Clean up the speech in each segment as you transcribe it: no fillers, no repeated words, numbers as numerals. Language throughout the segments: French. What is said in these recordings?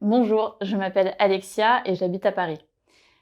Bonjour, je m'appelle Alexia et j'habite à Paris.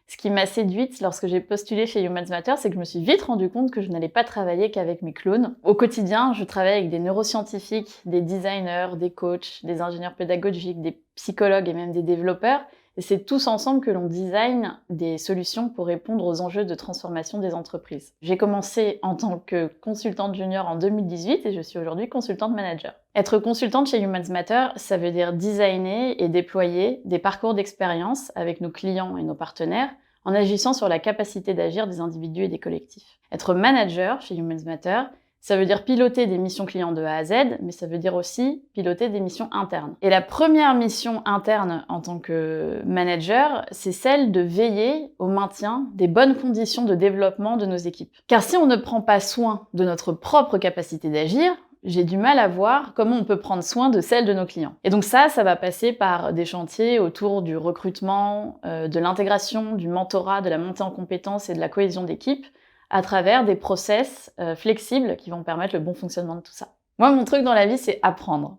Ce qui m'a séduite lorsque j'ai postulé chez Humans Matter, c'est que je me suis vite rendu compte que je n'allais pas travailler qu'avec mes clones. Au quotidien, je travaille avec des neuroscientifiques, des designers, des coachs, des ingénieurs pédagogiques, des psychologues et même des développeurs. Et c'est tous ensemble que l'on design des solutions pour répondre aux enjeux de transformation des entreprises. J'ai commencé en tant que consultante junior en 2018 et je suis aujourd'hui consultante manager. Être consultante chez Humans Matter, ça veut dire designer et déployer des parcours d'expérience avec nos clients et nos partenaires en agissant sur la capacité d'agir des individus et des collectifs. Être manager chez Humans Matter, ça veut dire piloter des missions clients de A à Z, mais ça veut dire aussi piloter des missions internes. Et la première mission interne en tant que manager, c'est celle de veiller au maintien des bonnes conditions de développement de nos équipes. Car si on ne prend pas soin de notre propre capacité d'agir, j'ai du mal à voir comment on peut prendre soin de celle de nos clients. Et donc ça va passer par des chantiers autour du recrutement, de l'intégration, du mentorat, de la montée en compétences et de la cohésion d'équipe, à travers des process flexibles qui vont permettre le bon fonctionnement de tout ça. Moi, mon truc dans la vie, c'est apprendre.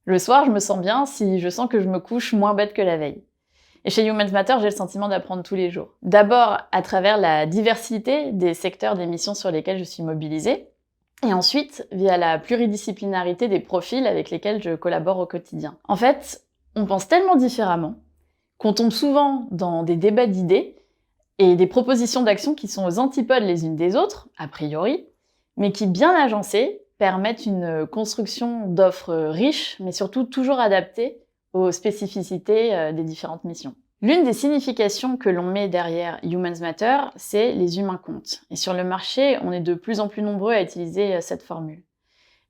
Le soir, je me sens bien si je sens que je me couche moins bête que la veille. Et chez Humans Matter, j'ai le sentiment d'apprendre tous les jours. D'abord, à travers la diversité des secteurs des missions sur lesquels je suis mobilisée, et ensuite, via la pluridisciplinarité des profils avec lesquels je collabore au quotidien. En fait, on pense tellement différemment qu'on tombe souvent dans des débats d'idées et des propositions d'action qui sont aux antipodes les unes des autres, a priori, mais qui, bien agencées, permettent une construction d'offres riches, mais surtout toujours adaptées aux spécificités des différentes missions. L'une des significations que l'on met derrière Humans Matter, c'est les humains comptent. Et sur le marché, on est de plus en plus nombreux à utiliser cette formule.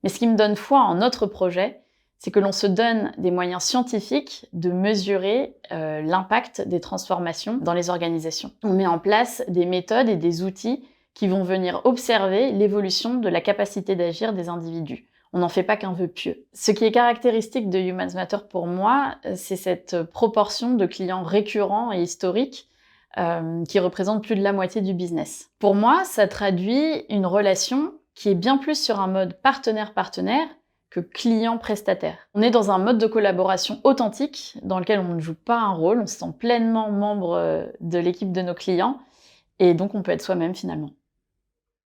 Mais ce qui me donne foi en notre projet, c'est que l'on se donne des moyens scientifiques de mesurer l'impact des transformations dans les organisations. On met en place des méthodes et des outils qui vont venir observer l'évolution de la capacité d'agir des individus. On n'en fait pas qu'un vœu pieux. Ce qui est caractéristique de Humans Matter pour moi, c'est cette proportion de clients récurrents et historiques qui représentent plus de la moitié du business. Pour moi, ça traduit une relation qui est bien plus sur un mode partenaire-partenaire que client-prestataire. On est dans un mode de collaboration authentique dans lequel on ne joue pas un rôle, on se sent pleinement membre de l'équipe de nos clients et donc on peut être soi-même finalement.